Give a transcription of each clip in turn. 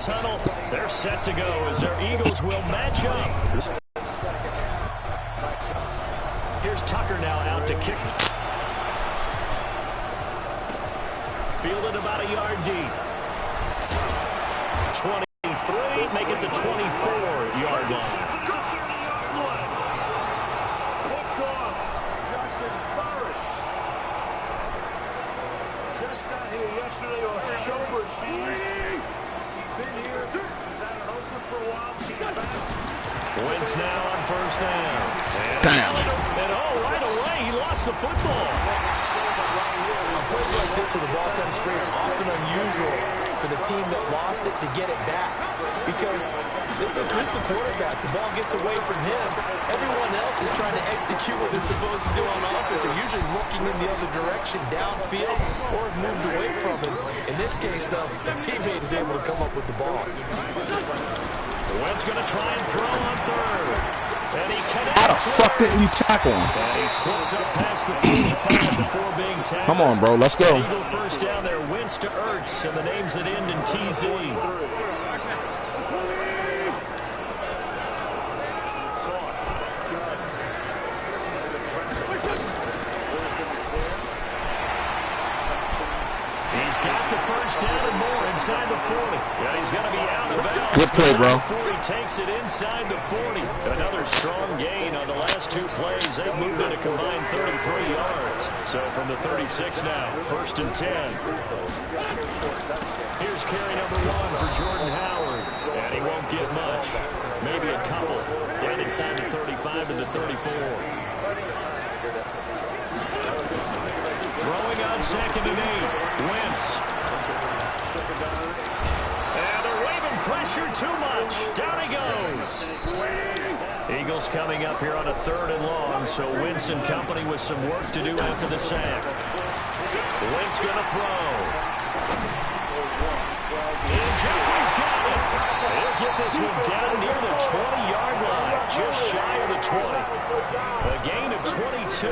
tunnel. They're set to go as their Eagles will match up. Here's Tucker now out to kick. Fielded about a yard deep. 23, make it the 24-yard line. Just got here yesterday on shoulder speed. He's been here. He's had an open for a while. Came back. Wentz now on first down. Damn. And right away, he lost the football. On plays like this where the ball comes free, it's often unusual for the team that lost it to get it back. Because this is a quarterback. The ball gets away from him. Everyone else is trying to execute what they're supposed to do on offense. They're usually looking in the other direction, downfield, or have moved away from it. In this case, though, the teammate is able to come up with the ball. Wentz going to try and throw on third. And he connects. How the fuck didn't you tackle him? And he slips up past the 45 before being tackled. Come on, bro. Let's go. Eagle first down there. Wentz to Ertz, and the names that end in TZ. He's got the first down and more inside the 40. Yeah, he's going to be out of bounds. Good play, bro. Before he takes it inside the 40. Another strong gain on the last two plays. They've moved it a combined 33 yards. So from the 36 now, first and 10. Here's carry number 1 for Jordan Howard. And he won't get much. Maybe a couple. Down inside the 35 to the 34. Throwing on second and 8. Wentz. And they're waving pressure too much. Down he goes. Eagles coming up here on a third and long, so Wentz and company with some work to do after the sack. Wentz going to throw. And Jeffrey's got it. He'll get this one down near the 20-yard line, just shy of the 20. A gain of 22.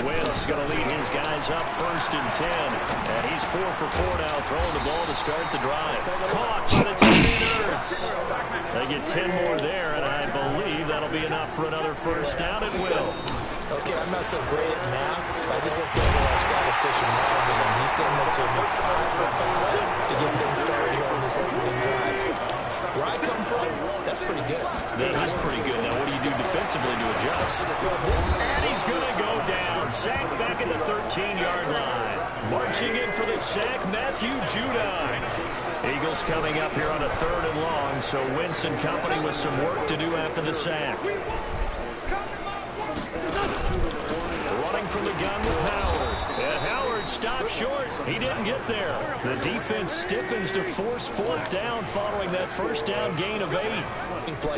Wentz going to lead his guys up first and 10. And he's 4 for 4 now, throwing the ball to start the drive. Caught by the teammate Ertz. They get 10 more there, and I believe that'll be enough for another first down. It will. Okay, I'm not so great at math, but I just looked over our statistician Marvin, and he said that to me 5 for 5 to get things started here on this opening drive. Where I come from, that's pretty good. That is pretty good. Now, what do you do defensively to adjust? Well, And he's going to go down. Sacked back at the 13-yard line. Marching in for the sack, Matthew Judon. Eagles coming up here on a third and long, so Wentz and company with some work to do after the sack. Running from the gun with Howard. And Howard stopped short. He didn't get there. The defense stiffens to force fourth down following that first down gain of 8.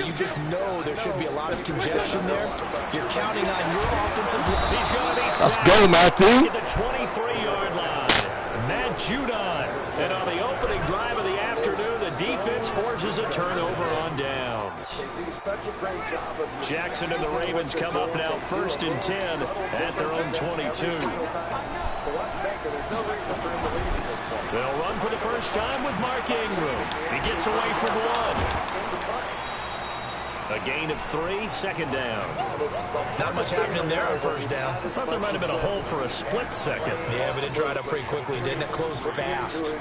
You just know there should be a lot of congestion there. You're counting on your offensive line. He's going to be Let's go, Matthew. at the 23-yard line. Matt Judon. And on the opening drive of the afternoon, the defense forces a turnover on downs. Jackson and the Ravens come up now first and 10 at their own 22. They'll run for the first time with Mark Ingram. He gets away from 1. A gain of 3, second down. Not much happening there on first down. I thought there might have been a hole for a split second. Yeah, but it dried up pretty quickly, didn't it? Closed fast.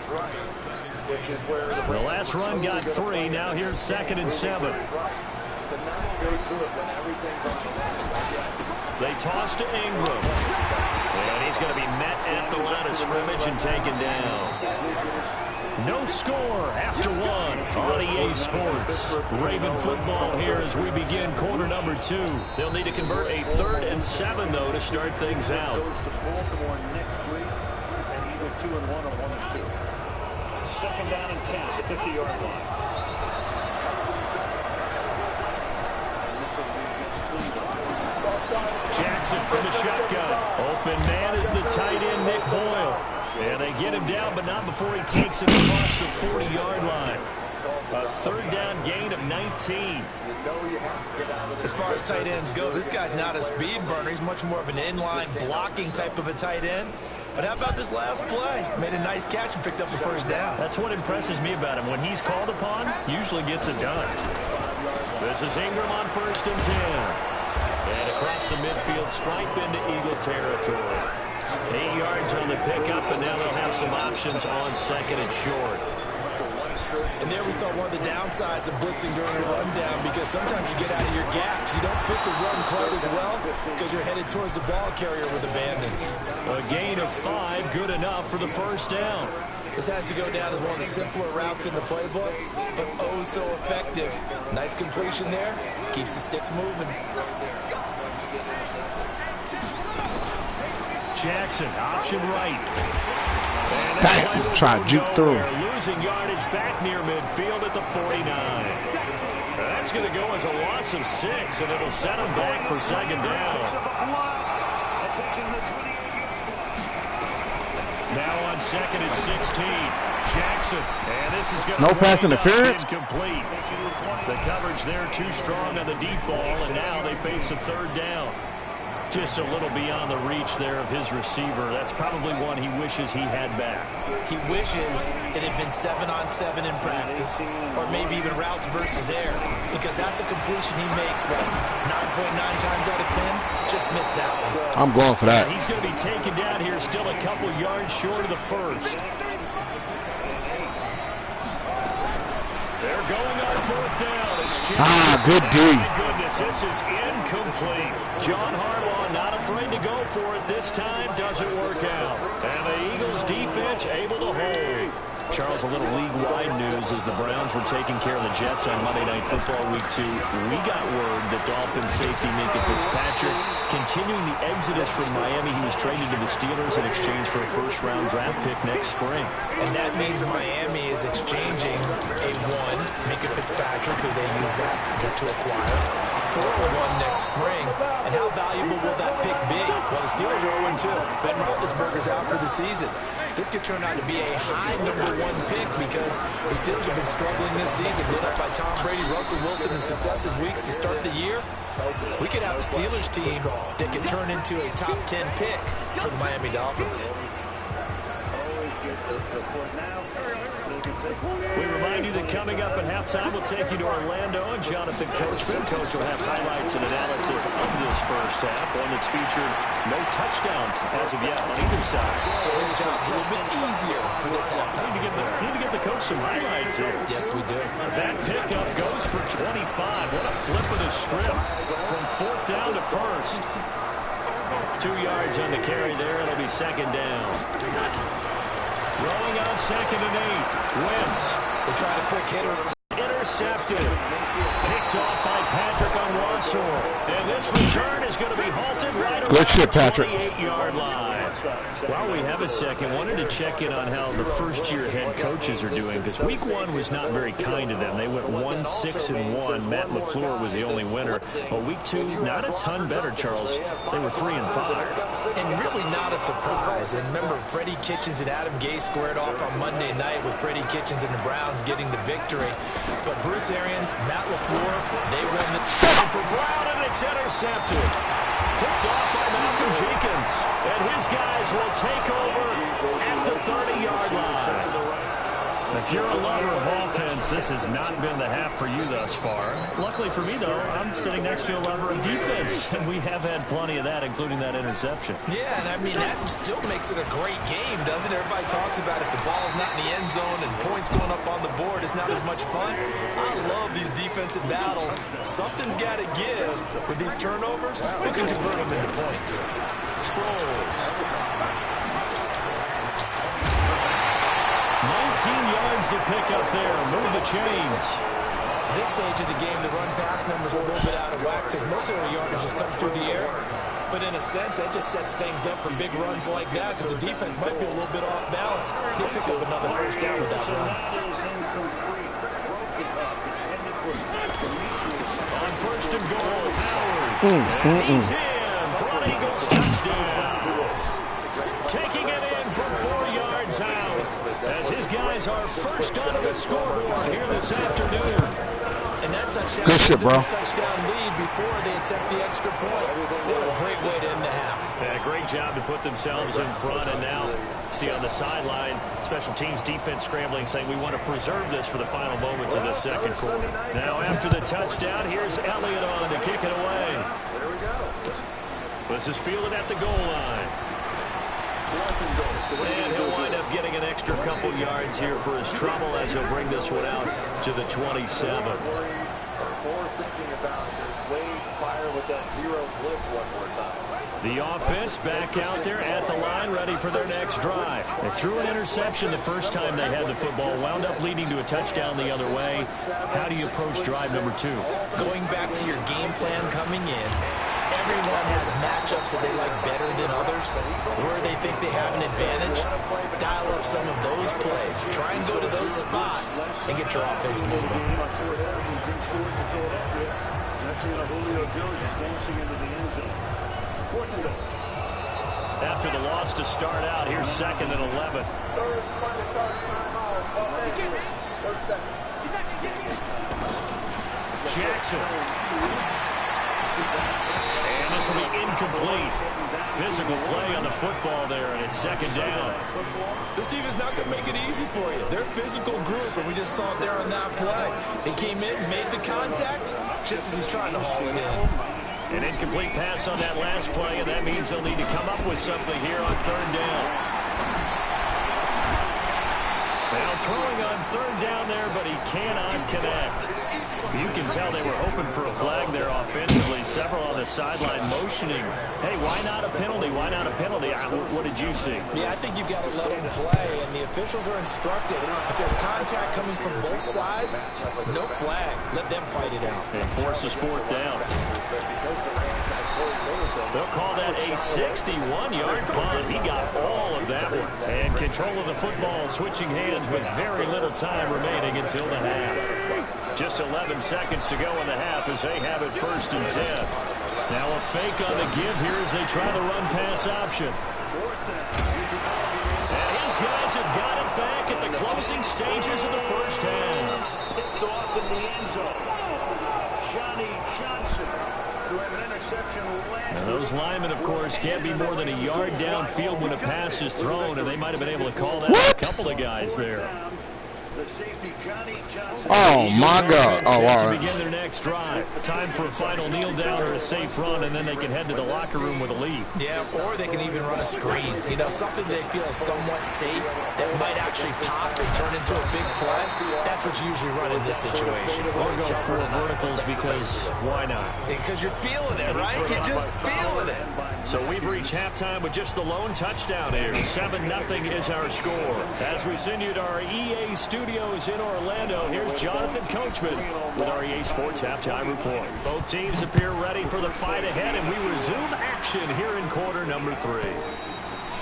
The last run got 3. Now here's second and 7. They toss to Ingram. And he's going to be met at the line of scrimmage and taken down. No score after 1 on EA Sports. Raven football here as we begin quarter number 2. They'll need to convert a 3rd and 7, though, to start things out. Second down and 10 at the 50-yard line. Jackson from the shotgun. Open man is the tight end, Nick Boyle. And they get him down, but not before he takes it across the 40-yard line. A third down gain of 19. As far as tight ends go, this guy's not a speed burner. He's much more of an inline blocking type of a tight end. But how about this last play? Made a nice catch and picked up the first down. That's what impresses me about him. When he's called upon, usually gets it done. This is Ingram on 1st and 10. And across the midfield, stripe into Eagle territory. 8 yards on the pickup, and now they'll have some options on 2nd and short. And there we saw one of the downsides of blitzing during a rundown, because sometimes you get out of your gaps. You don't fit the run quite as well because you're headed towards the ball carrier with abandon. A gain of 5, good enough for the first down. This has to go down as one of the simpler routes in the playbook, but oh so effective. Nice completion there. Keeps the sticks moving. Jackson, option right. Damn, try to juke through. Losing yardage back near midfield at the 49. That's going to go as a loss of 6, and it'll set him back for 2nd down. Now on 2nd and 16, Jackson, and this is going to no pass interference. Incomplete. The coverage there too strong on the deep ball, and now they face a 3rd down. Just a little beyond the reach there of his receiver. That's probably one he wishes he had back. He wishes it had been 7-on-7 in practice, or maybe even routes versus air, because that's a completion he makes, what, 9.9 times out of 10? Just missed that one. I'm going for that. He's going to be taken down here, still a couple yards short of the first. They're going on 4th down. It's good D. My goodness, this is incomplete. John Harbaugh not afraid to go for it this time. Doesn't work out. And the Eagles defense able to hold. Charles, a little league-wide news as the Browns were taking care of the Jets on Monday Night Football Week 2. We got word that Dolphins safety Minka Fitzpatrick continuing the exodus from Miami. He was traded to the Steelers in exchange for a first-round draft pick next spring. And that means Miami is exchanging a 1, Minka Fitzpatrick, who they use that to acquire, for a 1 next spring. And how valuable will that pick be? Well, the Steelers are 0-2. Ben Roethlisberger's out for the season. This could turn out to be a high number 1 pick, because the Steelers have been struggling this season, led up by Tom Brady, Russell Wilson in successive weeks to start the year. We could have a Steelers team that could turn into a top 10 pick for the Miami Dolphins. We remind you that coming up at halftime, we'll take you to Orlando and Jonathan Coachman. Coach will have highlights and analysis of this first half, one that's featured no touchdowns as of yet on either side. So his job's a little bit easier for this halftime. Need to get the coach some highlights here. Yes, we do. That pickup goes for 25. What a flip of the script from 4th down to 1st. 2 yards on the carry there. It'll be 2nd down. Throwing on 2nd and 8. Wentz. They tried a quick hitter. Intercepted. Picked off by Patrick Onwuasor. And this return is going to be halted right around the 28-yard line. While we have a second, wanted to check in on how the first-year head coaches are doing, because Week 1 was not very kind to them. They went 1-6-1. Matt LaFleur was the only winner. But Week 2, not a ton better, Charles. They were 3-5. And really not a surprise. And remember, Freddie Kitchens and Adam Gase squared off on Monday night with Freddie Kitchens and the Browns getting the victory. But Bruce Arians, Matt LaFleur, they won the for Brown, and it's intercepted. Picked off by Malcolm Jenkins. And his guys will take over at the 30-yard line. If you're a lover of offense, this has not been the half for you thus far. Luckily for me, though, I'm sitting next to a lover of defense, and we have had plenty of that, including that interception. Yeah, and I mean, that still makes it a great game, doesn't it? Everybody talks about if the ball's not in the end zone and points going up on the board, it's not as much fun. I love these defensive battles. Something's got to give with these turnovers. Who can convert them into points? Sproles. 19 yards to pick up there. Move the chains. This stage of the game, the run-pass numbers are a little bit out of whack because most of their yardage is coming through the air. But in a sense, that just sets things up for big runs like that because the defense might be a little bit off balance. They'll pick up another first down with that run. On 1st and goal, Howard. And he's in for an Eagles touchdown. Taking it in from 4 yards out as his guys are first on the scoreboard here this afternoon. And that touchdown good shit, bro. Touchdown lead before they attempt the extra point. What a great way to end the half. Yeah, great job to put themselves in front, and now see on the sideline, special teams defense scrambling, saying we want to preserve this for the final moments of this second quarter. Now after the touchdown, here's Elliott on to kick it away. There we go. This is fielded at the goal line. And he'll wind up getting an extra couple yards here for his trouble as he'll bring this one out to the 27. Or thinking about Wade fire with that zero blitz one more time. The offense back out there at the line, ready for their next drive. They threw an interception the first time they had the football, wound up leading to a touchdown the other way. How do you approach drive number 2? Going back to your game plan coming in, everyone has matchups that they like better than others, where they think they have an advantage. Dial up some of those plays. Try and go to those spots and get your offense moving. After the loss to start out, here's 2nd and 11. Jackson. And this will be incomplete. Physical play on the football there, and it's 2nd down. This team is not going to make it easy for you. They're a physical group, and we just saw it there on that play. He came in, made the contact, just as he's trying to haul it in. An incomplete pass on that last play, and that means they'll need to come up with something here on 3rd down. Now throwing on 3rd down there, but he cannot connect. You can tell they were hoping for a flag there offensively. Several on the sideline motioning, hey, why not a penalty? Why not a penalty? What did you see? Yeah, I think you've got to let them play, and the officials are instructed. If there's contact coming from both sides, no flag. Let them fight it out. And forces 4th down. They'll call that a 61-yard punt. He got all of that one. And control of the football, switching hands with very little time remaining until the half. Just 11 seconds to go in the half as they have it 1st and 10. Now a fake on the give here as they try the run-pass option. And his guys have got it back at the closing stages of the first half. Picked off in the end zone. Johnny Johnson, who had an interception last. Now those linemen, of course, can't be more than a yard downfield when a pass is thrown, and they might have been able to call that a couple of guys there. The safety, Johnny Johnson. Oh, my God. Oh, all To right. begin their next drive. Time for a final kneel down or a safe run, and then they can head to the locker room with a lead. Yeah, or they can even run a screen. You know, something they feel is somewhat safe that might actually pop and turn into a big play. That's what you usually run in this situation. Or go 4 verticals because why not? Because you're feeling it, right? You're just feeling it. So we've reached halftime with just the lone touchdown here. 7-0 is our score. As we send you to our EA studios in Orlando, here's Jonathan Coachman with our EA Sports Halftime Report. Both teams appear ready for the fight ahead, and we resume action here in quarter number 3.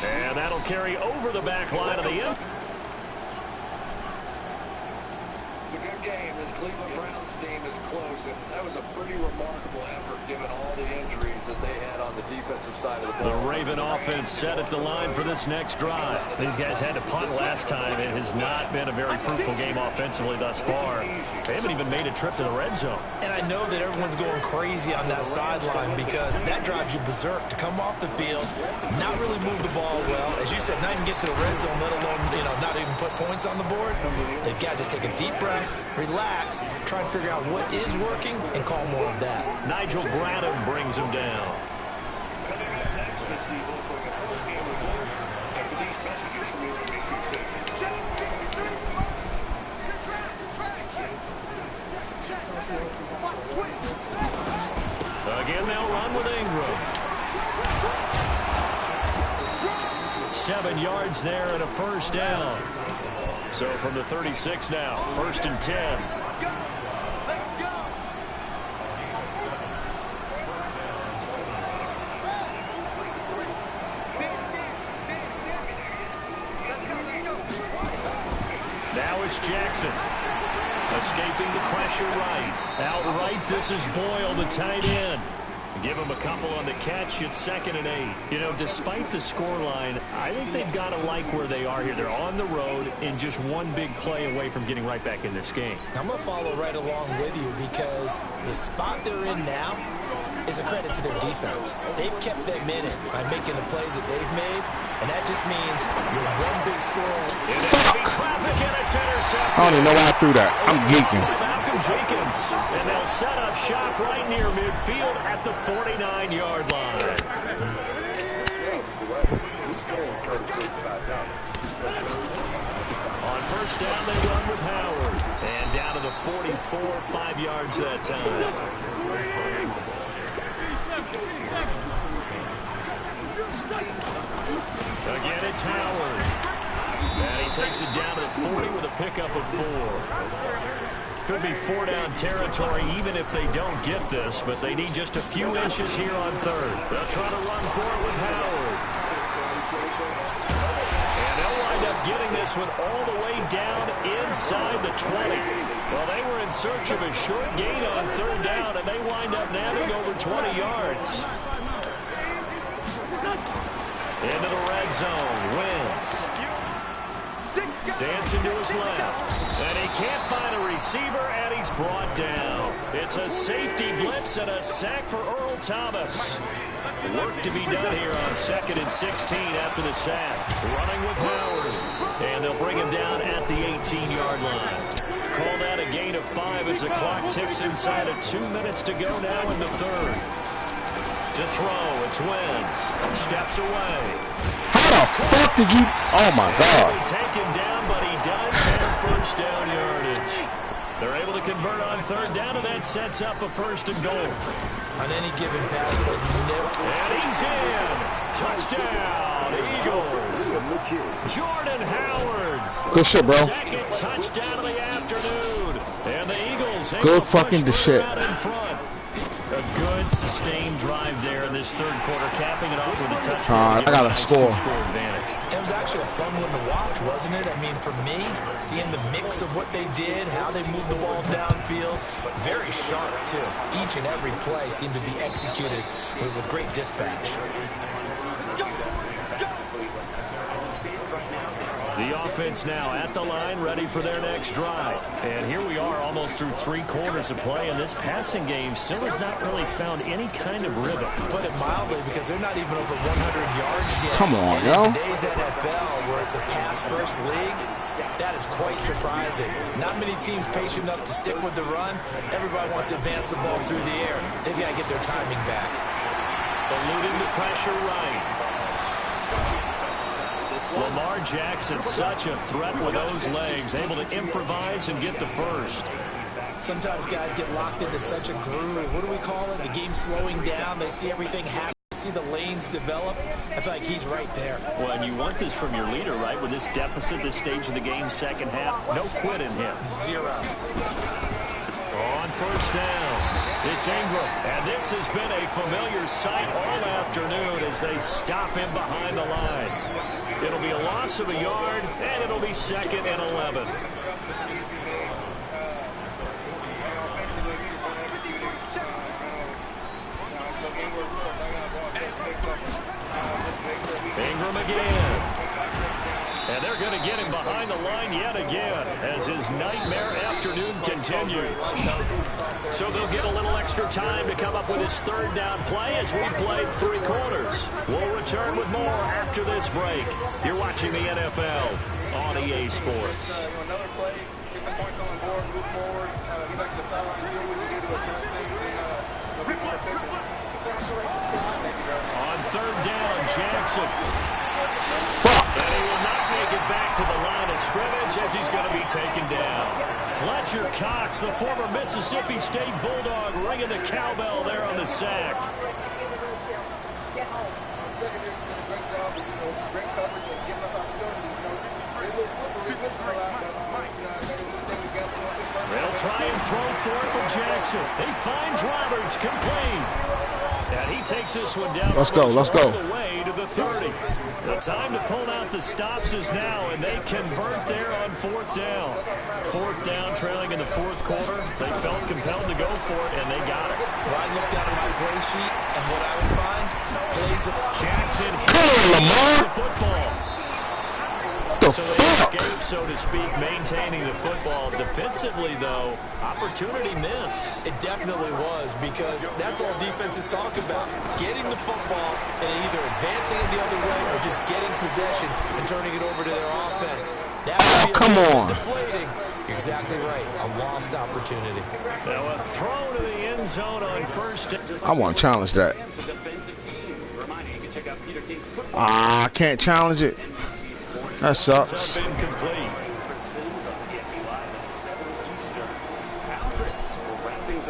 And that'll carry over the back line of the end. It's a good game. This Cleveland Browns team is close, and that was a pretty remarkable effort given all the injuries that they had on the defensive side of the ball. The Raven offense set at the line for this next drive. These guys had to punt last time. It has not been a very fruitful game offensively thus far. They haven't even made a trip to the red zone. And I know that everyone's going crazy on that sideline because that drives you berserk to come off the field, not really move the ball well. As you said, not even get to the red zone, let alone, not even put points on the board. They've got to just take a deep breath, relax, try and figure out what is working, and call more of that. Nigel Bradham brings him down. Again, they'll run with Ingram. 7 yards there and a first down. So from the 36 now, 1st and 10. Now it's Jackson. Escaping the pressure right. Outright, this is Boyle, the tight end. Give him a couple on the catch. It's 2nd and 8. Despite the scoreline, I think they've got to like where they are here. They're on the road and just one big play away from getting right back in this game. I'm going to follow right along with you because the spot they're in now, is a credit to their defense. They've kept them in it by making the plays that they've made, and that just means you're one big score. Traffic and it's intercepted. I don't even know why I threw that. I'm geeking. Jenkins, and they'll set up shop right near midfield at the 49-yard line. On first down, they run with Howard, and down to the 44, 5 yards that time. Again, it's Howard. And he takes it down to the 40 with a pickup of 4. Could be 4-down territory even if they don't get this, but they need just a few inches here on third. They'll try to run for it with Howard. And they'll wind up getting this one all the way down inside the 20. Well, they were in search of a short gain on third down, and they wind up nabbing over 20 yards. Into the red zone. Wentz. Dancing to his left. And he can't find a receiver, and he's brought down. It's a safety blitz and a sack for Earl Thomas. Work to be done here on 2nd and 16 after the sack. Running with Howard. And they'll bring him down at the 18-yard line. Call that a gain of 5 as the clock ticks inside of 2 minutes to go now in the third. To throw, it's Wentz. Steps away. How the fuck did you? Oh my God. Take him down, but he does have first down yardage. They're able to convert on third down, and that sets up a 1st and goal. On any given pass, and he's in. Touchdown, Eagles. Jordan Howard. Good shit, bro. 2nd touchdown of the afternoon. And the Eagles good fucking shit. In front. A good sustained drive there in this third quarter, capping it off with a touchdown. I got a score. It was actually a fun one to watch, wasn't it? I mean, for me, seeing the mix of what they did, how they moved the ball downfield, very sharp, too. Each and every play seemed to be executed with great dispatch. The offense now at the line, ready for their next drive. And here we are almost through 3 quarters of play, and this passing game still has not really found any kind of rhythm. Put it mildly, because they're not even over 100 yards yet. Come on, and yo. In today's NFL, where it's a pass-first league, that is quite surprising. Not many teams patient enough to stick with the run. Everybody wants to advance the ball through the air. They've got to get their timing back. Eluding the pressure right. Lamar Jackson, such a threat with those legs, able to improvise and get the first. Sometimes guys get locked into such a groove. What do we call it? The game slowing down. They see everything happen. See the lanes develop. I feel like he's right there. Well, and you want this from your leader, right? With this deficit, this stage of the game, second half, no quit in him. 0. On first down, it's Ingram. And this has been a familiar sight all afternoon as they stop him behind the line. It'll be a loss of a yard, and it'll be 2nd and 11. Ingram again. And they're going to get him behind the line yet again as his nightmare afternoon continues. So they'll get a little extra time to come up with his third down play as we played 3 quarters. We'll return with more after this break. You're watching the NFL on EA Sports. Another play, get some points on the board, move forward, get back to the sideline, see what we can do to adjust things and be more efficient. On third down, Jackson. And he will not make it back to the line of scrimmage as he's going to be taken down. Fletcher Cox, the former Mississippi State Bulldog, ringing the cowbell there on the sack. Secondary's done a great job, great coverage and giving us opportunities. They're a little slippery, missing a lot, but we got to they'll try and throw for it with Jackson. He finds Roberts, complete. And he takes this one down. Let's go, let's go. All the way to the 30. The time to pull out the stops is now, and they convert there on 4th down. 4th down, trailing in the 4th quarter. They felt compelled to go for it, and they got it. Well, I looked down at my play sheet, and what I would find, plays of Jackson Come on, Lamar. the football. the So they fuck? escape, so to speak, maintaining the football. Defensively, though, opportunity missed. It definitely was, because that's all defenses talk about. Getting the football and either advancing it the other way or just getting possession and turning it over to their offense. That would be come on. deflating. You're exactly right. A lost opportunity. Now a throw to the end zone on first. I want to challenge that. I can't challenge it. That sucks. It's up incomplete.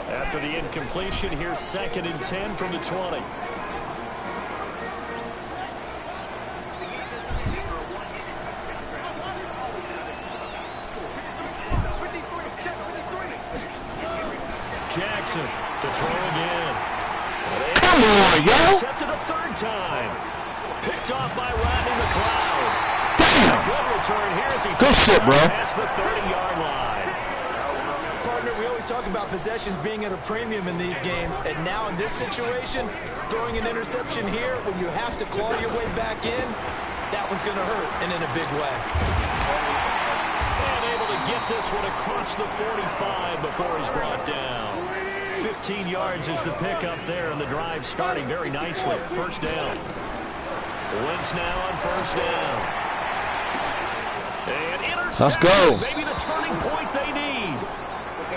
After the incompletion, here's 2nd and 10 from the 20. Jackson to throw again. Come on, yo. Intercepted a 3rd time. Picked off by Rodney McLeod. Damn. Good return here as he Good shit, bro. past the 30-yard line. Partner, we always talk about possessions being at a premium in these games, and now in this situation, throwing an interception here when you have to claw your way back in, that one's going to hurt, and in a big way. And able to get this one across the 45 before he's brought down. 15 yards is the pickup there, and the drive starting very nicely. First down. Wentz now on first down. And interception. Let's go. Maybe the turning point they need.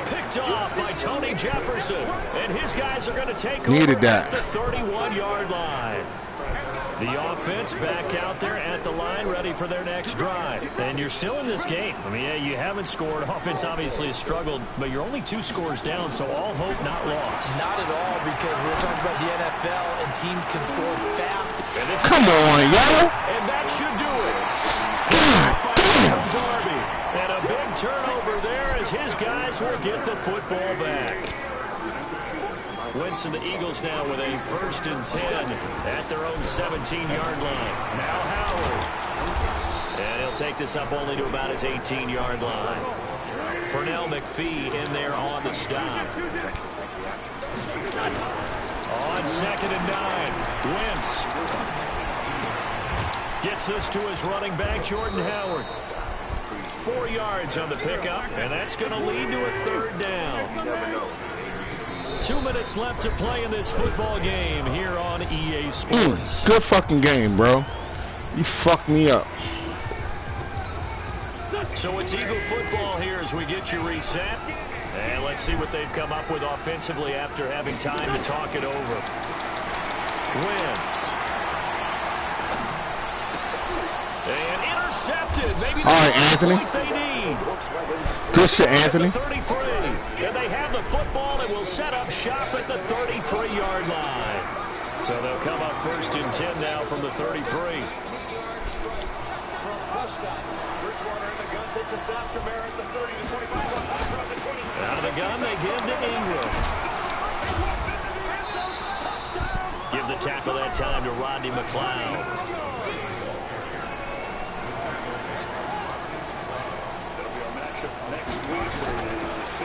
Picked off by Tony Jefferson. And his guys are going to take Needed over that. at the 31-yard line. The offense back out there at the line, ready for their next drive. And you're still in this game. I mean, yeah, you haven't scored. Offense obviously has struggled, but you're only 2 scores down, so all hope not lost. Not at all, because we're talking about the NFL, and teams can score fast. Come on, yo. And that should do it. God damn. Darby. And a big turnover there as his guys will get the football back. Wentz and the Eagles now with a 1st and 10 at their own 17-yard line. Now Howard. And he'll take this up only to about his 18-yard line. Pernell McPhee in there on the stop. On 2nd and 9, Wentz gets this to his running back, Jordan Howard. 4 yards on the pickup, and that's going to lead to a 3rd down. 2 minutes left to play in this football game here on EA Sports. Good fucking game, bro. You fucked me up. So it's Eagle football here as we get you reset. And let's see what they've come up with offensively after having time to talk it over. Wentz. And intercepted. Maybe all right, Anthony. They need. Good shit, Anthony. 33. And they have the football and will set up shop at the 33-yard line. So they'll come up 1st and 10 now from the 33. Out of the gun, they give to Ingram. Give the tackle that time to Rodney McLeod.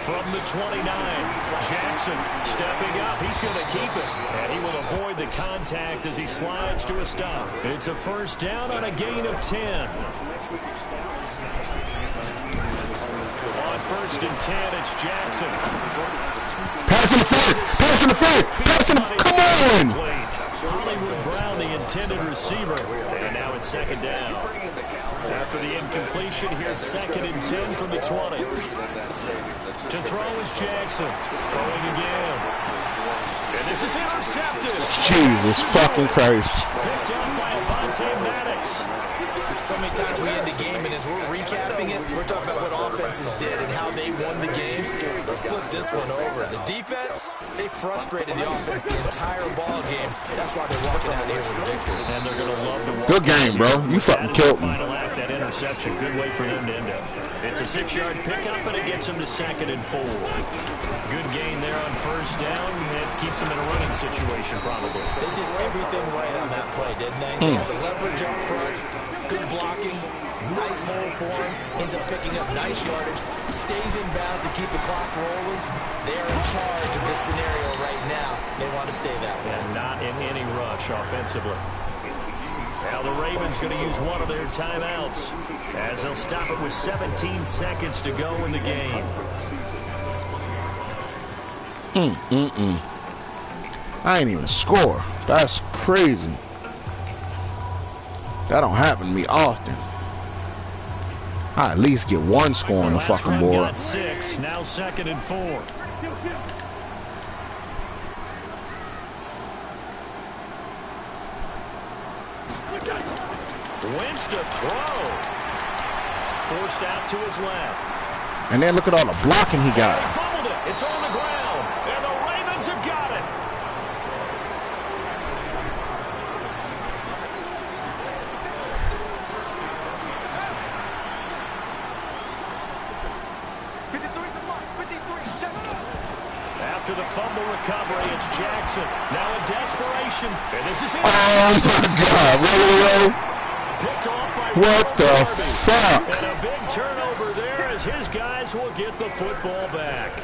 From the 29, Jackson stepping up. He's going to keep it. And he will avoid the contact as he slides to a stop. It's a 1st down on a gain of 10. On 1st and 10, it's Jackson. Pass in the front. Pass in the front. Pass in the front. Come on. Hollywood Brown, the intended receiver. And now it's 2nd down. After the incompletion, here's 2nd and 10 from the 20. To throw is Jackson. Throwing again. And this is intercepted. Jesus fucking Christ. Picked up by Avonte Maddox. So many times we end the game, and as we're recapping it, we're talking about what offenses did and how they won the game. Let's flip this one over. The defense, they frustrated the offense the entire ball game. That's why they're walking out here with a victory. And they're going to love to walk. Good game, bro. You fucking killed me. Final act, that interception. Good way for them to end up. It's a 6-yard pickup, and it gets them to 2nd and 4. Good gain there on 1st down. It keeps them in a running situation, probably. They did everything right on that play, didn't they? They had the leverage up front, good blocking, nice hole for him, ends up picking up nice yardage, stays in bounds to keep the clock rolling. They're in charge of this scenario right now. They want to stay that way. And not in any rush offensively. Now the Ravens going to use one of their timeouts as they'll stop it with 17 seconds to go in the game. I ain't even score. That's crazy. That don't happen to me often. I at least get one score on the fucking board. Got 6, now 2nd and 4. Wentz to throw. Forced out to his left. And then look at all the blocking he got. He fumbled it. It's on the ground. And the Ravens have got it. After the fumble recovery, it's Jackson. Now in desperation. And this is it. Oh my God, really? Picked off by What the fuck? And a big turnover there as his guys will get the football back.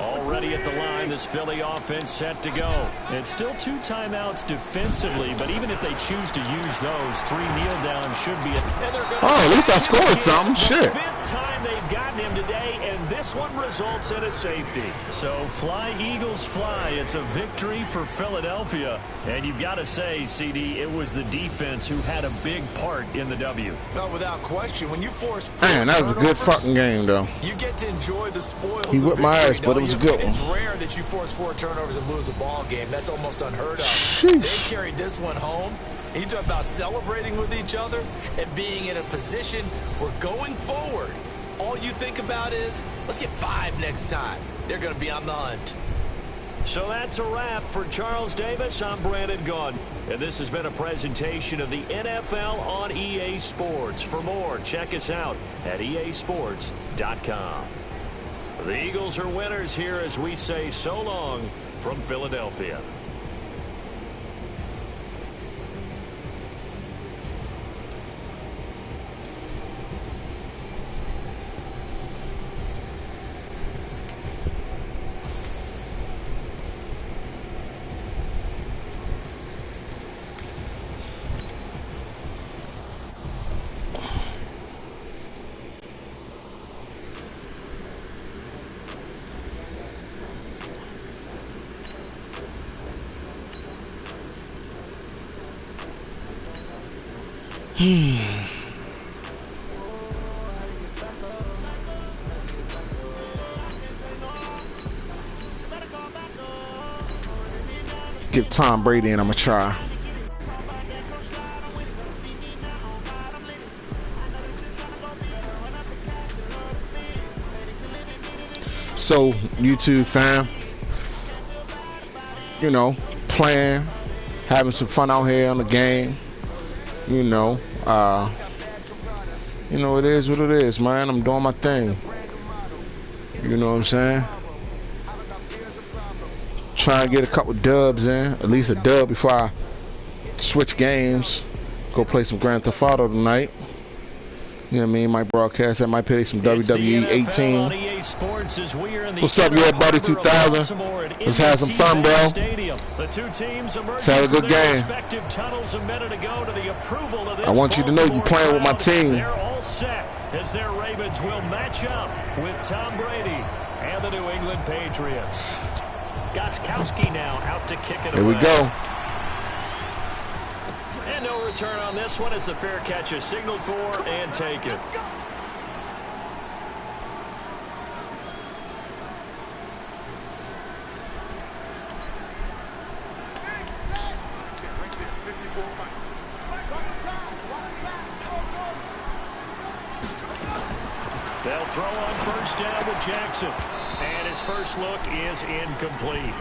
Already at the line, this Philly offense set to go. It's still 2 timeouts defensively, but even if they choose to use those, 3 kneel downs should be it. Oh, at least I scored something. Shit. 5th time they've gotten him today, and this one results in a safety. So fly, Eagles, fly. It's a victory for Philadelphia. And you've got to say, CD, it was the defense who had a big part in the W. No, without question. When you force Man, that was a good fucking game, though. You get to enjoy the spoils. He whipped my ass, but it was a good one. It's rare that you force 4 turnovers and lose a ball game. That's almost unheard of. Sheesh. They carried this one home. You talk about celebrating with each other and being in a position where going forward, all you think about is, let's get 5 next time. They're going to be on the hunt. So that's a wrap for Charles Davis. I'm Brandon Gunn. And this has been a presentation of the NFL on EA Sports. For more, check us out at easports.com. The Eagles are winners here as we say so long from Philadelphia. Give Tom Brady and I'm gonna try. So, YouTube fam, you know, playing, having some fun out here on the game. You know, it is what it is, man. I'm doing my thing. You know what I'm saying? Trying to get a couple dubs in, at least a dub before I switch games. Go play some Grand Theft Auto tonight. You know what I mean? Might broadcast that, might play some WWE 18. What's up, your buddy 2000? Let's have some fun, bro. Let's have a good game. I want you to know you're playing with my team. They're all set as their Ravens will match up with Tom Brady and the New England Patriots. Gostkowski now out to kick it away. Here we go. And no return on this one as the fair catch is signaled for and taken. They'll throw on first down with Jackson. And his first look is incomplete.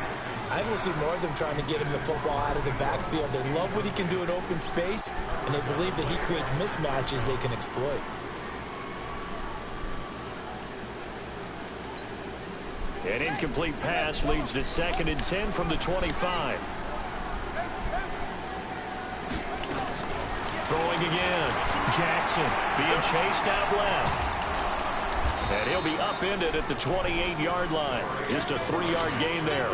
I will see more of them trying to get him the football out of the backfield. They love what he can do in open space, and they believe that he creates mismatches they can exploit. An incomplete pass leads to 2nd and 10 from the 25. Throwing again. Jackson being chased out left. And he'll be upended at the 28-yard line. Just a 3-yard gain there.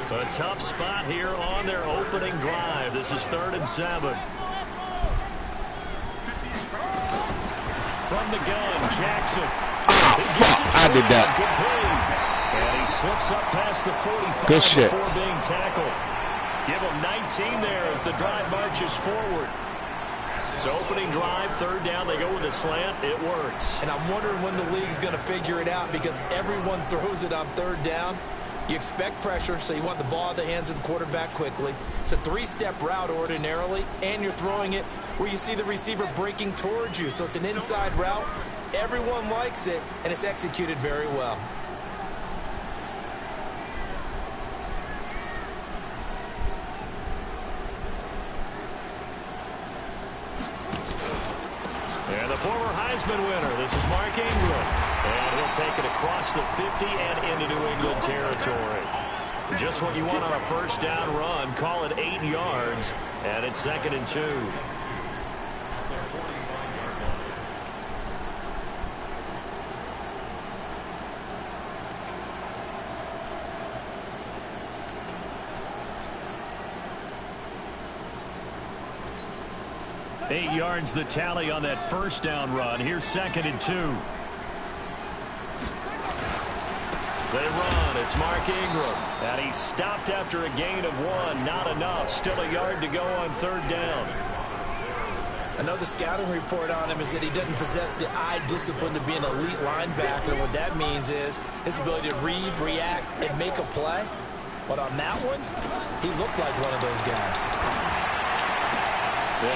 A tough spot here on their opening drive. This is 3rd and 7. From the gun, Jackson. I did that. And he slips up past the 45 Good shit. Before being tackled. Give him 19 there as the drive marches forward. So opening drive, 3rd down, they go with a slant. It works. And I'm wondering when the league's going to figure it out because everyone throws it on 3rd down. You expect pressure, so you want the ball in the hands of the quarterback quickly. It's a 3-step route ordinarily, and you're throwing it where you see the receiver breaking towards you. So it's an inside route. Everyone likes it, and it's executed very well. And the former Heisman winner, this is Mark Ingram. And he'll take it across the 50 and into New England territory. Just what you want on a 1st down run. Call it 8 yards, and it's 2nd and 2. Eight yards the tally on that 1st down run. Here's 2nd and 2. They run. It's Mark Ingram. And he's stopped after a gain of 1. Not enough. Still a yard to go on 3rd down. I know the scouting report on him is that he doesn't possess the eye discipline to be an elite linebacker. And what that means is his ability to read, react, and make a play. But on that one, he looked like one of those guys.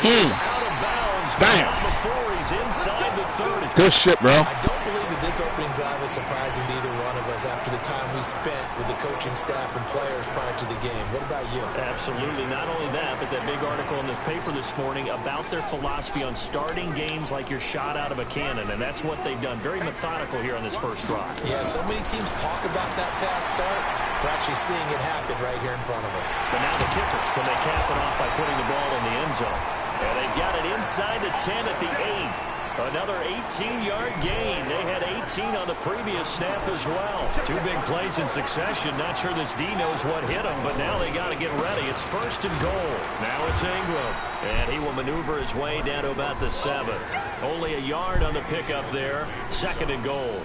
He's out of bounds. Bam. Before he's inside the 30. Good shit, bro. I don't believe that this opening drive is surprising to either one of us after the time we spent with the coaching staff and players prior to the game. What about you? Absolutely. Not only that, but that big article in the paper this morning about their philosophy on starting games like you're shot out of a cannon, and that's what they've done. Very methodical here on this first drive. Yeah, so many teams talk about that fast start. We're actually seeing it happen right here in front of us. But now the kicker, can they cap it off by putting the ball in the end zone? And they've got it inside the 10 at the 8. Another 18-yard gain. They had 18 on the previous snap as well. 2 big plays in succession. Not sure this D knows what hit him, but now they got to get ready. It's 1st and goal. Now it's Ingram. And he will maneuver his way down to about the 7. Only a yard on the pickup there. 2nd and goal.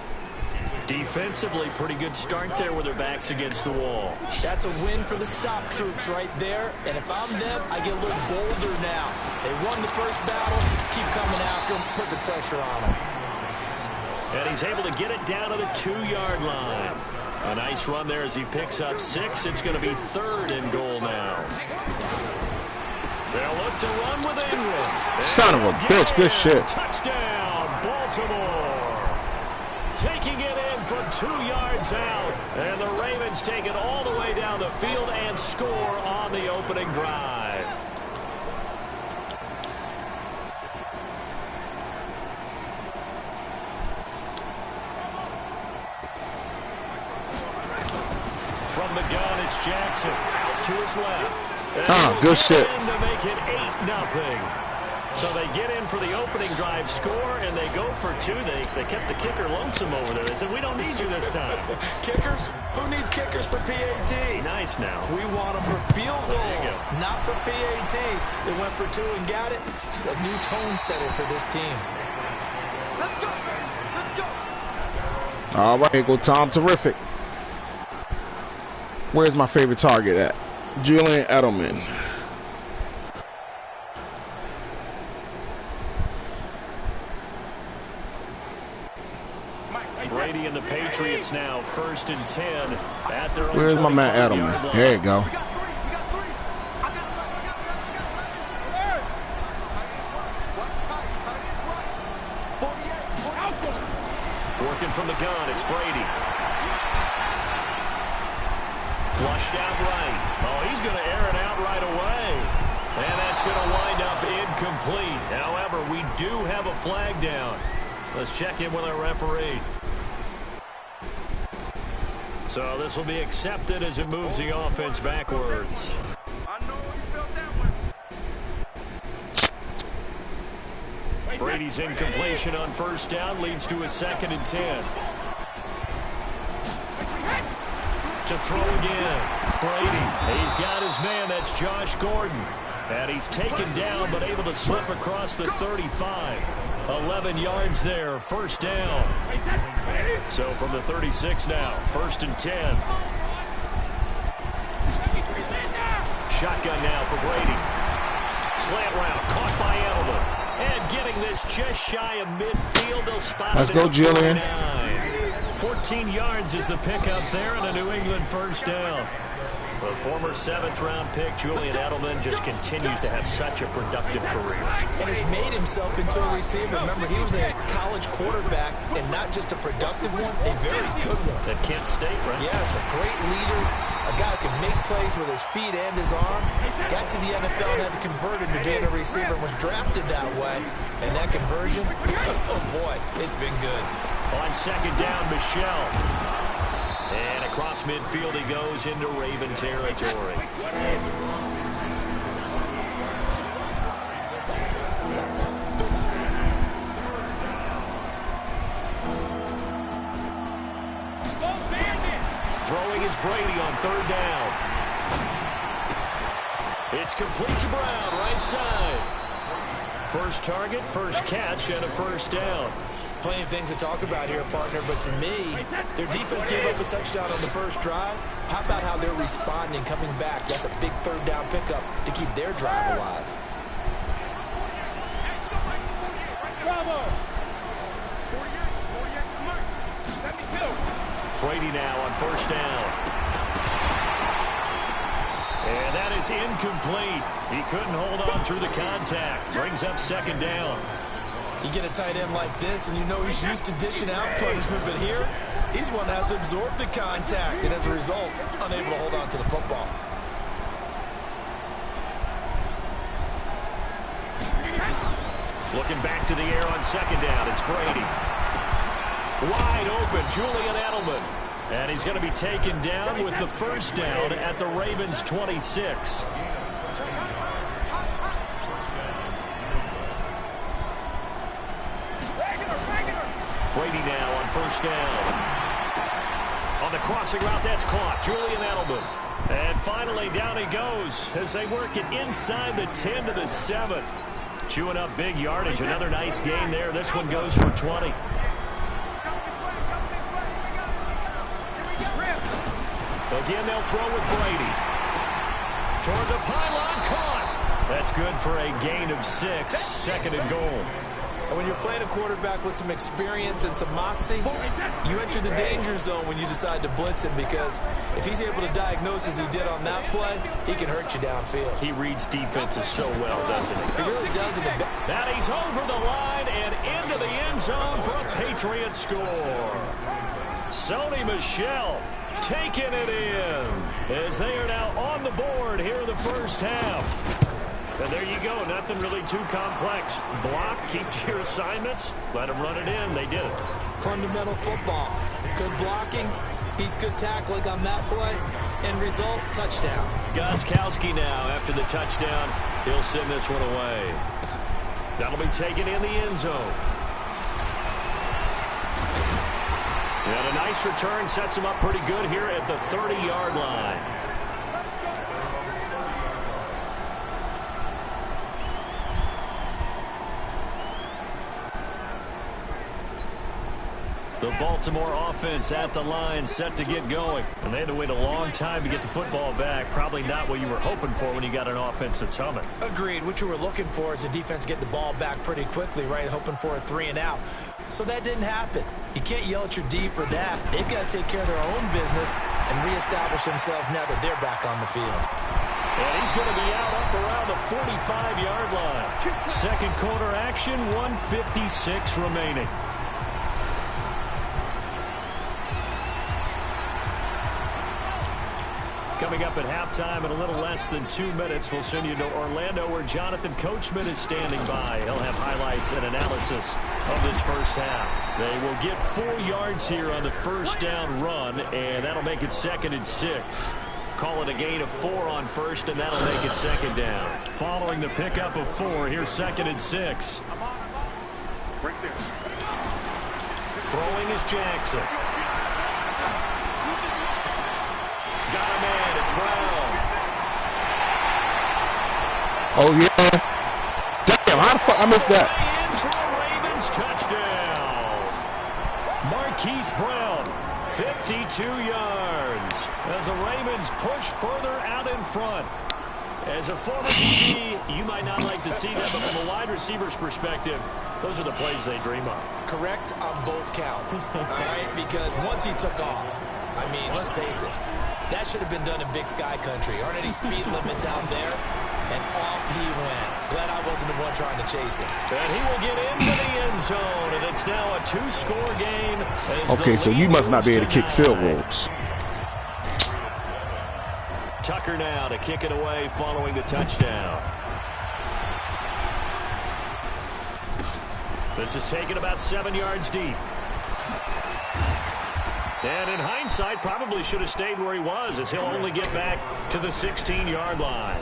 Defensively, pretty good start there with their backs against the wall. That's a win for the stop troops right there. And if I'm them, I get a little bolder now. They won the first battle. Keep coming after them. Put the pressure on them. And he's able to get it down to the 2-yard line. A nice run there as he picks up 6. It's going to be 3rd and goal now. They'll look to run with Ingram. Son of a bitch. Good shit. Touchdown, Baltimore. Taking it in from 2 yards out. And the Ravens take it all the way down the field and score on the opening drive. From the gun, it's Jackson. Out to his left. Good shit. To make it 8-0. So they get in for the opening drive score, and they go for 2. They kept the kicker lonesome over there. They said, we don't need you this time. Kickers? Who needs kickers for PATs? Nice now. We want them for field goals, not for PATs. They went for 2 and got it. It's a new tone setter for this team. Let's go. Let's go. All right, here go Tom Terrific. Where's my favorite target at? Julian Edelman. Brady and the Patriots now 1st and 10 at their own. Where's my man Edelman? There you go. Working from the gun, it's Brady. Flushed out right. Oh, he's going to air it out right away. And that's going to wind up incomplete. However, we do have a flag down. Let's check in with our referee. So this will be accepted as it moves the offense backwards. I know you felt that one. Brady's incompletion on first down leads to a 2nd and 10. To throw again. Brady, he's got his man. That's Josh Gordon. And he's taken down but able to slip across the 35. 11 yards there, first down. So from the 36 now, 1st and 10. Shotgun now for Brady. Slant route, caught by Edelman. And getting this just shy of midfield. They'll spot Let's it go, at Julian. 14 yards is the pickup there, and a New England first down. The former 7th-round pick, Julian Edelman, just continues to have such a productive career. And has made himself into a receiver. Remember, he was a college quarterback, and not just a productive one, a very good one. At Kent State, right? Yes, a great leader, a guy who can make plays with his feet and his arm. Got to the NFL and had to convert him to being a receiver and was drafted that way. And that conversion, oh boy, it's been good. On 2nd down, Michelle. And across midfield he goes into Raven territory. Throwing is Brady on 3rd down. It's complete to Brown, right side. First target, first catch, and a first down. Plenty of things to talk about here, partner, but to me, their defense gave up a touchdown on the first drive. How about how they're responding, coming back? That's a big 3rd down pickup to keep their drive alive. Brady now on first down. And that is incomplete. He couldn't hold on through the contact. Brings up 2nd down. You get a tight end like this, and you know he's used to dishing out punishment, but here, he's one that has to absorb the contact, and as a result, unable to hold on to the football. Looking back to the air on 2nd down, it's Brady. Wide open, Julian Edelman. And he's going to be taken down with the first down at the Ravens' 26. Brady now on first down. On the crossing route, that's caught. Julian Edelman. And finally, down he goes as they work it inside the 10 to the 7. Chewing up big yardage. Another nice gain there. This one goes for 20. Again, they'll throw with Brady. Toward the pylon, caught. That's good for a gain of 6. 2nd and goal. And when you're playing a quarterback with some experience and some moxie, you enter the danger zone when you decide to blitz him, because if he's able to diagnose as he did on that play, he can hurt you downfield. He reads defenses so well, doesn't he? He really does. That he's over the line and into the end zone for a Patriot score. Sony Michel taking it in as they are now on the board here in the first half. And there you go. Nothing really too complex. Block, keep to your assignments, let them run it in. They did it. Fundamental football. Good blocking beats good tackling on that play. End result, touchdown. Gostkowski now after the touchdown. He'll send this one away. That'll be taken in the end zone. And a nice return sets him up pretty good here at the 30-yard line. The Baltimore offense at the line, set to get going. And they had to wait a long time to get the football back. Probably not what you were hoping for when you got an offense that's humming. Agreed. What you were looking for is the defense get the ball back pretty quickly, right? Hoping for a 3 and out. So that didn't happen. You can't yell at your D for that. They've got to take care of their own business and reestablish themselves now that they're back on the field. And he's going to be out up around the 45-yard line. Second quarter action, 1:56 remaining. Coming up at halftime in a little less than 2 minutes, we'll send you to Orlando where Jonathan Coachman is standing by. He'll have highlights and analysis of this first half. They will get 4 yards here on the first down run, and that'll make it 2nd and 6. Call it a gain of 4 on first, and that'll make it 2nd down. Following the pickup of 4, here's 2nd and 6. Throwing is Jackson. Got a man. It's Brown. Oh, yeah. Damn, how the fuck I missed that? In for a Ravens touchdown. Marquise Brown, 52 yards. As the Ravens push further out in front. As a former DB, you might not like to see that, but from a wide receiver's perspective, those are the plays they dream of. Correct on both counts, all right? Because once he took off, I mean, let's face it, that should have been done in Big Sky country. Aren't any speed limits out there? And off he went. Glad I wasn't the one trying to chase him. And he will get into the end zone, and it's now a 2-score game. Okay, so you must not be able to kick field goals. Tucker now to kick it away following the touchdown. This is taken about 7 yards deep. And in hindsight, probably should have stayed where he was, as he'll only get back to the 16-yard line.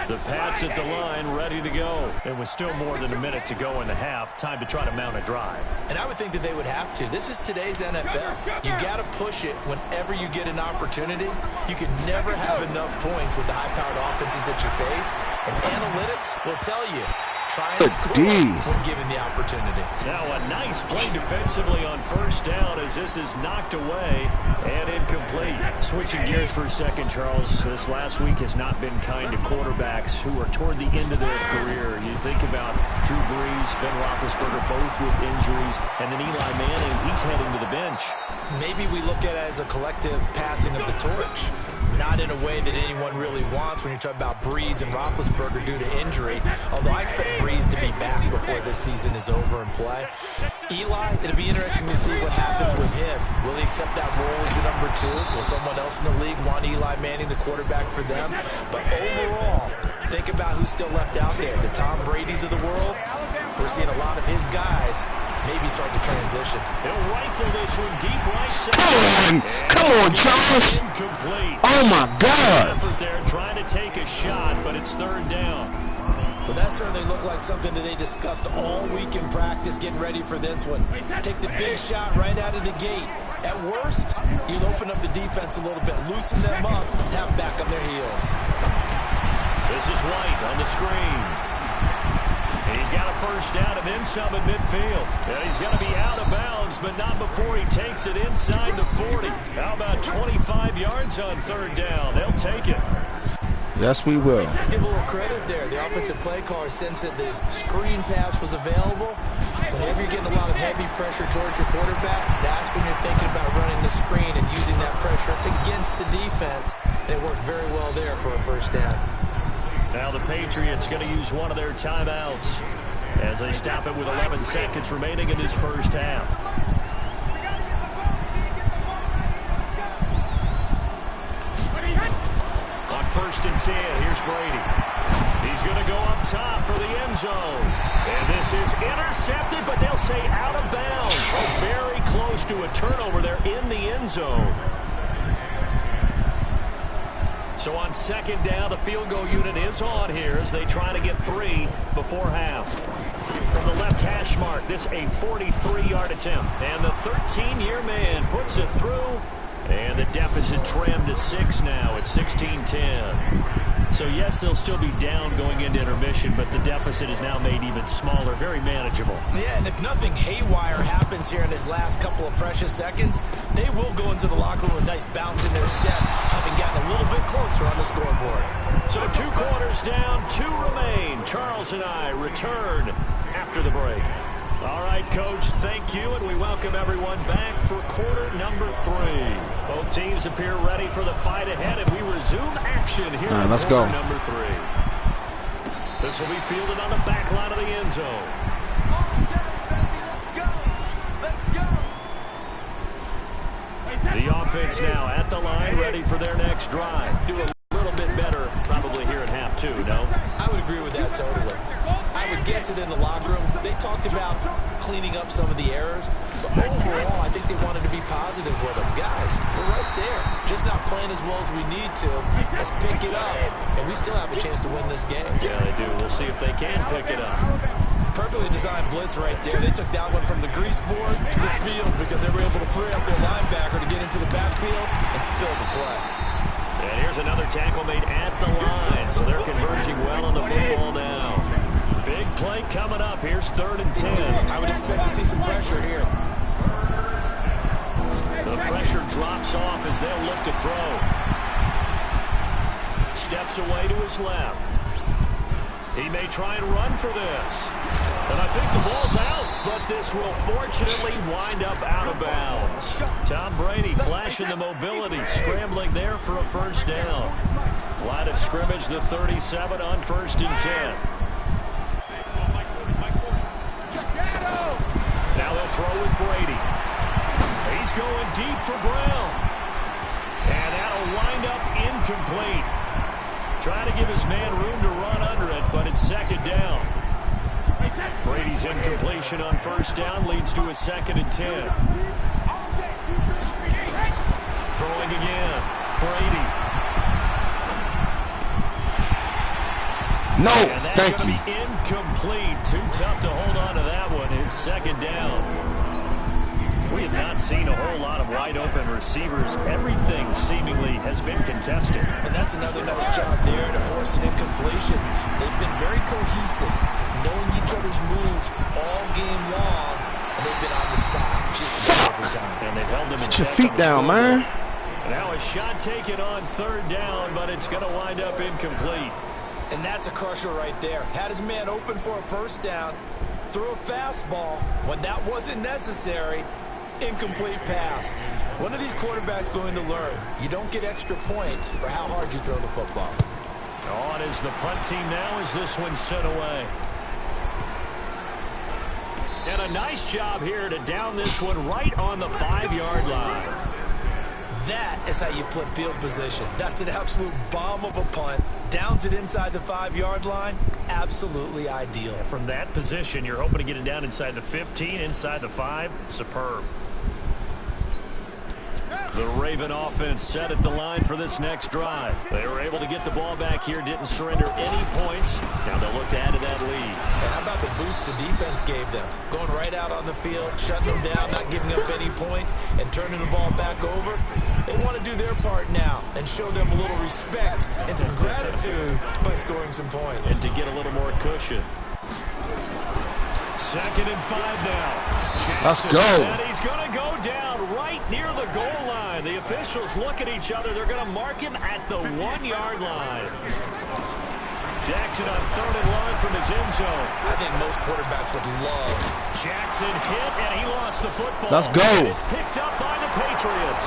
The Pats at the line, ready to go. And with still more than a minute to go in the half, time to try to mount a drive. And I would think that they would have to. This is today's NFL. You got to push it whenever you get an opportunity. You can never have enough points with the high-powered offenses that you face. And analytics will tell you, try and score when given the opportunity. Now a nice play defensively on first down as this is knocked away and incomplete. Switching gears for a second, Charles. This last week has not been kind to quarterbacks who are toward the end of their career. You think about Drew Brees, Ben Roethlisberger, both with injuries, and then Eli Manning, he's heading to the bench. Maybe we look at it as a collective passing of the torch. Not in a way that anyone really wants when you're talking about Brees and Roethlisberger due to injury. Although I expect Brees to be back before this season is over and play. Eli, it'll be interesting to see what happens with him. Will he accept that role as the number 2? Will someone else in the league want Eli Manning, the quarterback, for them? But overall, think about who's still left out there. The Tom Brady's of the world. We're seeing a lot of his guys maybe start to transition. He'll rifle this one deep right side. Come on, Charles. Incomplete. Oh, my God. Effort there trying to take a shot, but it's third down. Well, that certainly looked like something that they discussed all week in practice, getting ready for this one. Take the big shot right out of the gate. At worst, you'll open up the defense a little bit, loosen them up, and have them back on their heels. This is White on the screen. He's got a first down and then some at midfield. Yeah, he's going to be out of bounds, but not before he takes it inside the 40. How about 25 yards on third down? They'll take it. Yes, we will. Let's give a little credit there. The offensive play caller sensed that the screen pass was available. Whenever you're getting a lot of heavy pressure towards your quarterback, that's when you're thinking about running the screen and using that pressure against the defense. And it worked very well there for a first down. Now the Patriots going to use one of their timeouts as they stop it with 11 seconds remaining in this first half. On 1st and 10, here's Brady. He's going to go up top for the end zone. And this is intercepted, but they'll say out of bounds. Oh, very close to a turnover there in the end zone. So on second down, the field goal unit is on here as they try to get 3 before half. From the left hash mark, this a 43-yard attempt. And the 13-year man puts it through. And the deficit trimmed to 6 now at 16-10. So, yes, they'll still be down going into intermission, but the deficit is now made even smaller, very manageable. Yeah, and if nothing haywire happens here in his last couple of precious seconds, they will go into the locker room with a nice bounce in their step, having gotten a little bit closer on the scoreboard. So 2 quarters down, 2 remain. Charles and I return after the break. All right, Coach, thank you, and we welcome everyone back for quarter number 3. Both teams appear ready for the fight ahead, and we resume action here in quarter number 3. This will be fielded on the back line of the end zone. The offense now at the line, ready for their next drive. Do a little bit better probably here at half 2, no? I would agree with that totally. I would guess it in the locker room. They talked about cleaning up some of the errors, but overall, I think they wanted to be positive with them. Guys, we're right there. Just not playing as well as we need to. Let's pick it up, and we still have a chance to win this game. Yeah, they do. We'll see if they can pick it up. Perfectly designed blitz right there. They took that one from the grease board to the field because they were able to free up their linebacker to get into the backfield and spill the play. And here's another tackle made at the line, so they're converging well on the football now. Big play coming up. Here's 3rd and 10. I would expect to see some pressure here. The pressure drops off as they'll look to throw. Steps away to his left. He may try and run for this. And I think the ball's out, but this will fortunately wind up out of bounds. Tom Brady flashing the mobility, scrambling there for a first down. Line of scrimmage, the 37 on 1st and 10. Now they'll throw with Brady. He's going deep for Brown. And that'll wind up incomplete. Trying to give his man room to run under it, but it's 2nd down. Brady's incompletion on 1st down leads to a 2nd and 10. Throwing again. Brady. No, And that's thank going you. to be incomplete. Too tough to hold on to that one. It's 2nd down. We have not seen a whole lot of wide-open receivers. Everything seemingly has been contested. And that's another nice job there to force an incompletion. They've been very cohesive, knowing each other's moves all game long, and they've been on the spot just about every time. And they've held them in Get your check feet on the down, scoreboard. man. Now a shot taken on 3rd down, but it's going to wind up incomplete. And that's a crusher right there. Had his man open for a first down, threw a fastball when that wasn't necessary. Incomplete pass. One of these quarterbacks going to learn. You don't get extra points for how hard you throw the football. On is the punt team now as this one's sent away. And a nice job here to down this one right on the 5-yard line. That is how you flip field position. That's an absolute bomb of a punt. Downs it inside the 5-yard line. Absolutely ideal. From that position, you're hoping to get it down inside the 15, inside the 5. Superb. The Raven offense set at the line for this next drive. They were able to get the ball back here, didn't surrender any points. Now they'll look to add to that lead. And how about the boost the defense gave them? Going right out on the field, shutting them down, not giving up any points, and turning the ball back over. They want to do their part now and show them a little respect and some gratitude by scoring some points. And to get a little more cushion. 2nd and 5 now. Let's go. And he's going to go down right near the goal line. The officials look at each other. They're going to mark him at the 1-yard line. Jackson on 3rd and long from his end zone. I think most quarterbacks would love. Jackson hit, and he lost the football. Let's go. And it's picked up by the Patriots.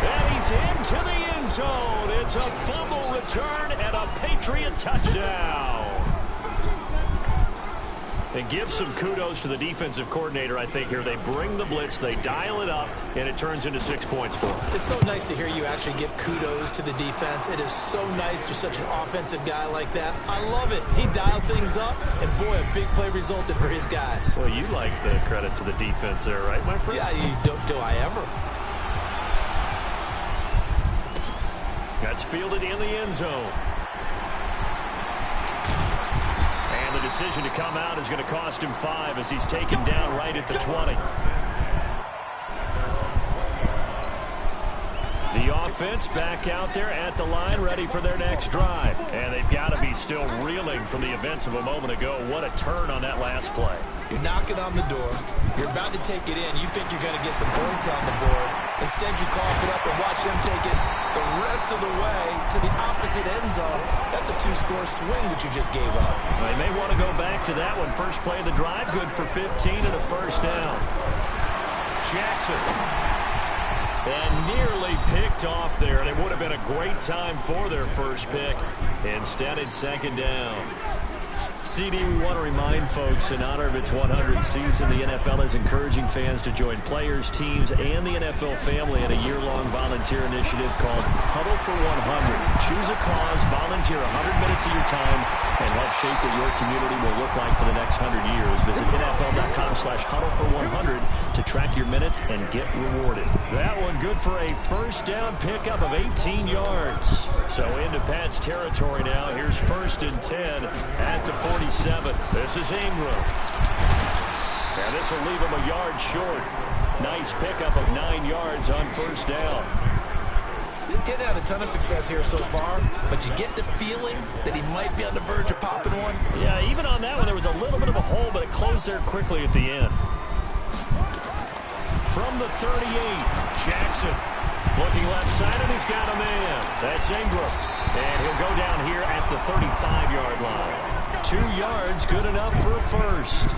And he's into the end zone. It's a fumble return and a Patriot touchdown. And give some kudos to the defensive coordinator, I think, here. They bring the blitz, they dial it up, and it turns into 6 points for them. It's so nice to hear you actually give kudos to the defense. It is so nice you're such an offensive guy like that. I love it. He dialed things up, and boy, a big play resulted for his guys. Well, you like the credit to the defense there, right, my friend? Yeah, do I ever? That's fielded in the end zone. And the decision to come out is going to cost him 5 as he's taken down right at the 20. The offense back out there at the line, ready for their next drive. And they've got to be still reeling from the events of a moment ago. What a turn on that last play. You're knocking on the door. You're about to take it in. You think you're going to get some points on the board. Instead, you cough it up and watch them take it the rest of the way to the opposite end zone. That's a 2-score swing that you just gave up. They may want to go back to that one. First play of the drive, good for 15 and a first down. Jackson. And nearly picked off there, and it would have been a great time for their first pick. Instead, it's 2nd down. CD, we want to remind folks, in honor of its 100th season, the NFL is encouraging fans to join players, teams, and the NFL family in a year-long volunteer initiative called Huddle for 100. Choose a cause, volunteer 100 minutes of your time, and help shape what your community will look like for the next 100 years. Visit NFL.com/huddle for 100 to track your minutes and get rewarded. That one good for a first down pickup of 18 yards. So into Pat's territory now. Here's 1st and 10 at the 47. This is Ingram. And this will leave him a yard short. Nice pickup of 9 yards on 1st down. Getting out a ton of success here so far, but you get the feeling that he might be on the verge of popping one. Yeah, even on that one, there was a little bit of a hole, but it closed there quickly at the end. From the 38, Jackson looking left side, and he's got a man. That's Ingram. And he'll go down here at the 35-yard line. 2 yards, good enough for a first.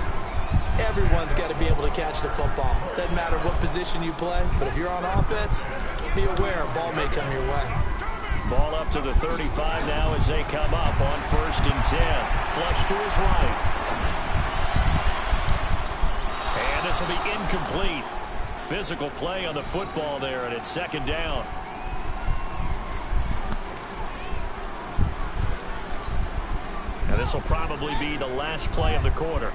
Everyone's got to be able to catch the football. Doesn't matter what position you play, but if you're on offense, be aware a ball may come your way. Ball up to the 35 now as they come up on 1st and 10. Flush to his right. And this will be incomplete. Physical play on the football there, and it's 2nd down. Now this will probably be the last play of the quarter.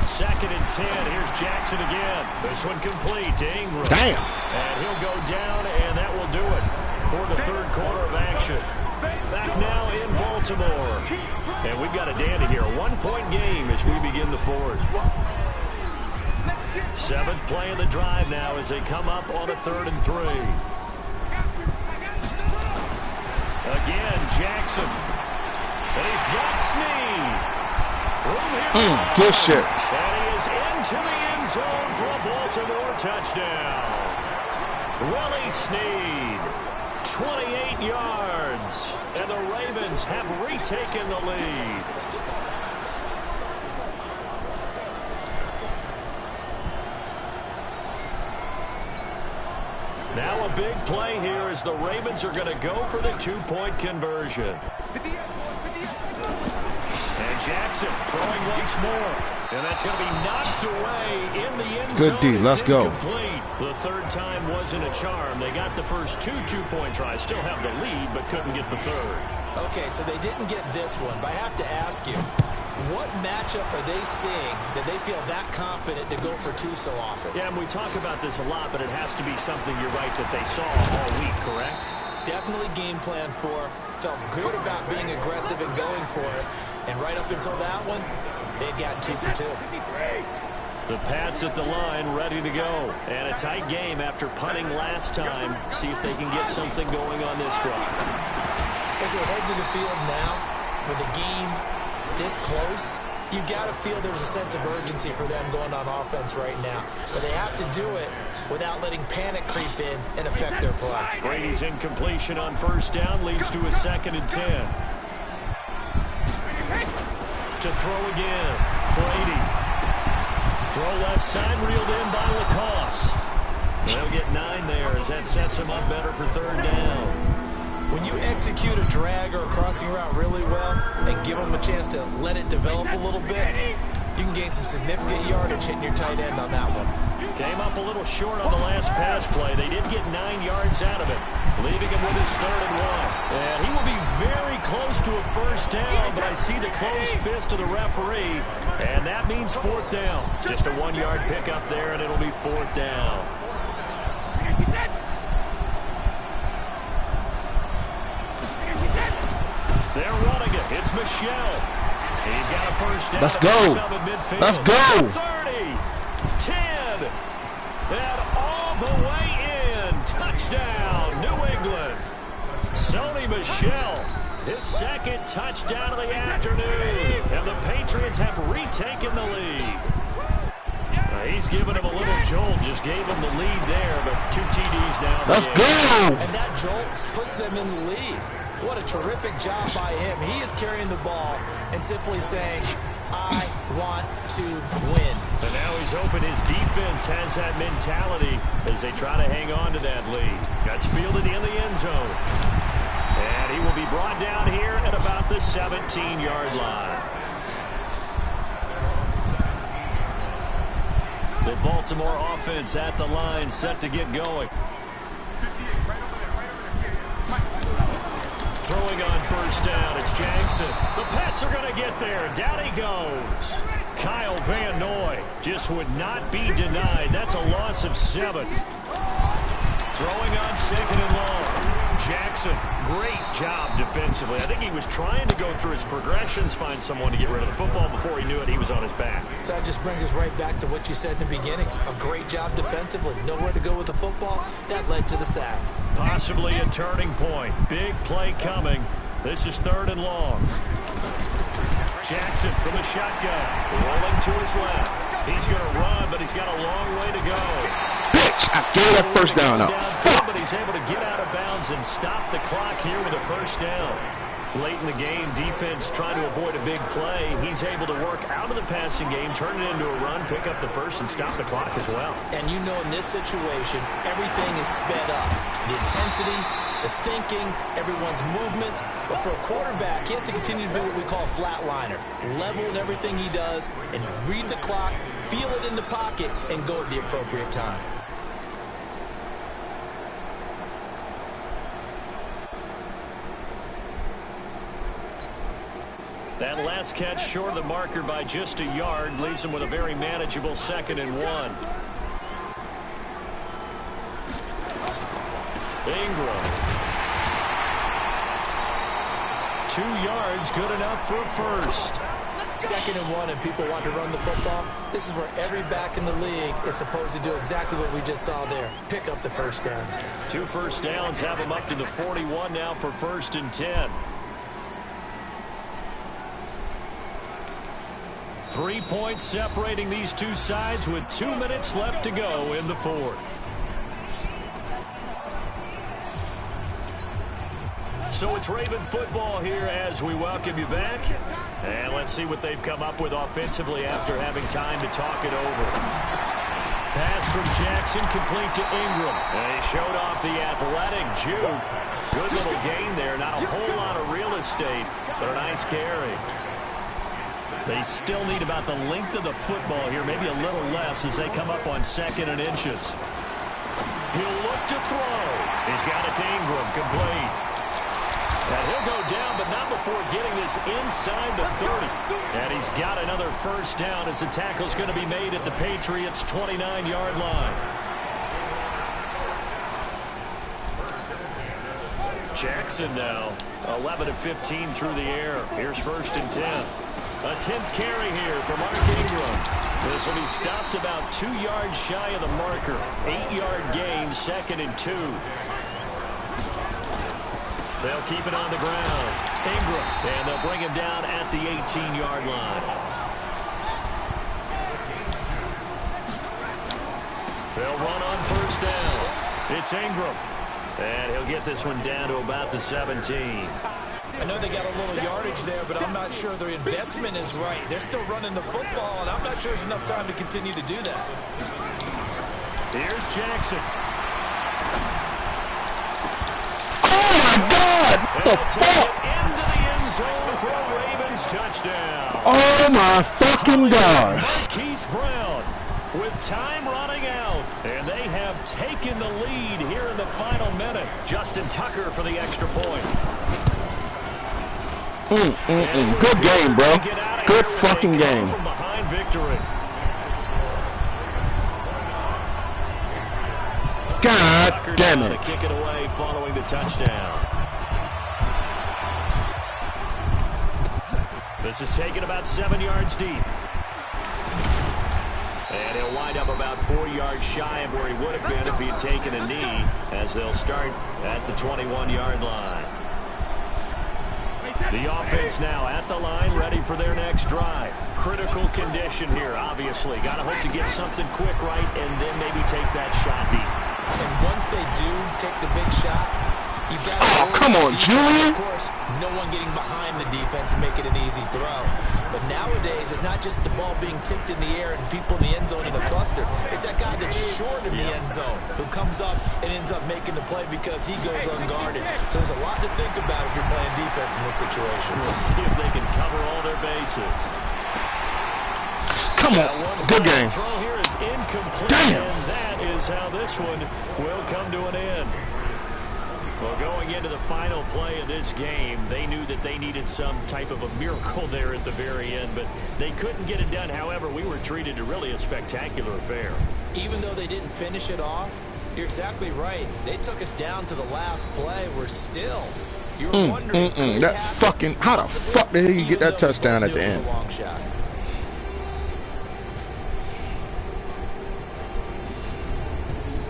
2nd and 10. Here's Jackson again. This one complete to Ingram. Damn. And he'll go down, and that will do it for the 3rd quarter of action. Back now in Baltimore. And we've got a dandy here. A 1-point game as we begin the 4th. 7th play of the drive now as they come up on a 3rd and 3. Again, Jackson. And he's got Snead. Good shit. And he is into the end zone for a Baltimore touchdown. Willie Snead, 28 yards. And the Ravens have retaken the lead. Now a big play here as the Ravens are going to go for the 2-point conversion. And Jackson throwing once more. And that's going to be knocked away in the end zone. Good D. Let's go. The 3rd time wasn't a charm. They got the first 2 2-point tries. Still have the lead, but couldn't get the 3rd. Okay, so they didn't get this one, but I have to ask you, what matchup are they seeing that they feel that confident to go for 2 so often? Yeah, and we talk about this a lot, but it has to be something, you're right, that they saw all week, correct? Definitely game plan for. Felt good about being aggressive and going for it. And right up until that one, they'd gotten 2 for 2. The Pats at the line, ready to go. And a tight game after punting last time. See if they can get something going on this drive. As they head to the field now, with the game this close, you've got to feel there's a sense of urgency for them going on offense right now. But they have to do it without letting panic creep in and affect their play. Brady's incompletion on 1st down leads to a 2nd and 10. To throw again. Brady. Throw left side, reeled in by Lacoste. They'll get 9 there as that sets him up better for 3rd down. When you execute a drag or a crossing route really well and give them a chance to let it develop a little bit, you can gain some significant yardage hitting your tight end on that one. Came up a little short on the last pass play. They did get 9 yards out of it, leaving him with his 3rd and 1. And he will be very close to a 1st down, but I see the closed fist of the referee, and that means 4th down. Just a 1-yard pickup there, and it'll be 4th down. They're running it. It's Michelle. He's got a 1st down. Let's go. Let's go. 30, 10, and all the way in. Touchdown, New England. Sony Michel, his 2nd touchdown of the afternoon. And the Patriots have retaken the lead. He's giving him a little jolt. Just gave him the lead there, but 2 TDs now. Let's go. And that jolt puts them in the lead. What a terrific job by him. He is carrying the ball and simply saying, I want to win. And now he's hoping his defense has that mentality as they try to hang on to that lead. That's fielded in the end zone. And he will be brought down here at about the 17-yard line. The Baltimore offense at the line, set to get going. Throwing on first down, it's Jackson. The Pats are going to get there. Down he goes. Kyle Van Noy just would not be denied. That's a loss of 7. Throwing on second and long. Jackson, great job defensively. I think he was trying to go through his progressions, find someone to get rid of the football. Before he knew it, he was on his back. So that just brings us right back to what you said in the beginning. A great job defensively. Nowhere to go with the football. That led to the sack. Possibly a turning point. Big play coming. This is 3rd and long. Jackson from the shotgun. Rolling to his left. He's going to run, but he's got a long way to go. Bitch, I gave that first down up. But he's able to get out of bounds and stop the clock here with a first down. Late in the game, defense trying to avoid a big play. He's able to work out of the passing game, turn it into a run, pick up the first, and stop the clock as well. And you know in this situation, everything is sped up. The intensity, the thinking, everyone's movements. But for a quarterback, he has to continue to do what we call a flatliner. Level in everything he does and read the clock, feel it in the pocket, and go at the appropriate time. That last catch short of the marker by just a yard leaves him with a very manageable 2nd and 1. Ingram. 2 yards, good enough for a first. 2nd and 1, and people want to run the football. This is where every back in the league is supposed to do exactly what we just saw there. Pick up the first down. 2 first downs have him up to the 41 now for 1st and 10. 3 points separating these two sides with 2 minutes left to go in the 4th. So it's Raven football here as we welcome you back. And let's see what they've come up with offensively after having time to talk it over. Pass from Jackson complete to Ingram. And he showed off the athletic juke. Good little gain there. Not a whole lot of real estate, but a nice carry. They still need about the length of the football here, maybe a little less as they come up on 2nd and inches. He'll look to throw. He's got it to Ingram, complete. And he'll go down, but not before getting this inside the 30. And he's got another first down as the tackle's going to be made at the Patriots' 29-yard line. Jackson now, 11 of 15 through the air. Here's 1st and 10. A 10th carry here for Mark Ingram. This will be stopped about 2 yards shy of the marker. 8-yard gain, 2nd and 2. They'll keep it on the ground. Ingram, and they'll bring him down at the 18-yard line. They'll run on first down. It's Ingram. And he'll get this one down to about the 17. I know they got a little yardage there, but I'm not sure their investment is right. They're still running the football, and I'm not sure there's enough time to continue to do that. Here's Jackson. Oh, my God! What the fuck? Into the end zone for a Ravens touchdown. Oh, my fucking God. Marquise Brown with time running out, and they have taken the lead here in the final minute. Justin Tucker for the extra point. Good game, bro. Good fucking game. From behind victory. God damn it. To kick it away following the touchdown. This is taken about 7 yards deep. And he'll wind up about 4 yards shy of where he would have been if he had taken a knee, as they'll start at the 21-yard line. The offense now at the line, ready for their next drive. Critical condition here, obviously. Got to hope to get something quick right and then maybe take that shot deep. And once they do take the big shot, Oh, come on, Julian. Of course, no one getting behind the defense and making an easy throw. But nowadays, it's not just the ball being tipped in the air and people in the end zone in a cluster. It's that guy that's short in the end zone who comes up and ends up making the play because he goes unguarded. So there's a lot to think about if you're playing defense in this situation. We'll see if they can cover all their bases. Come on. Good game. Throw here is incomplete. Damn. And that is how this one will come to an end. Well, going into the final play of this game, they knew that they needed some type of a miracle there at the very end, but they couldn't get it done. However, we were treated to really a spectacular affair. Even though they didn't finish it off, you're exactly right. They took us down to the last play. We're still. You're wondering, that fucking, how the fuck did he get that touchdown at the end? Long shot.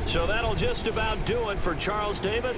So that'll just about do it for Charles David.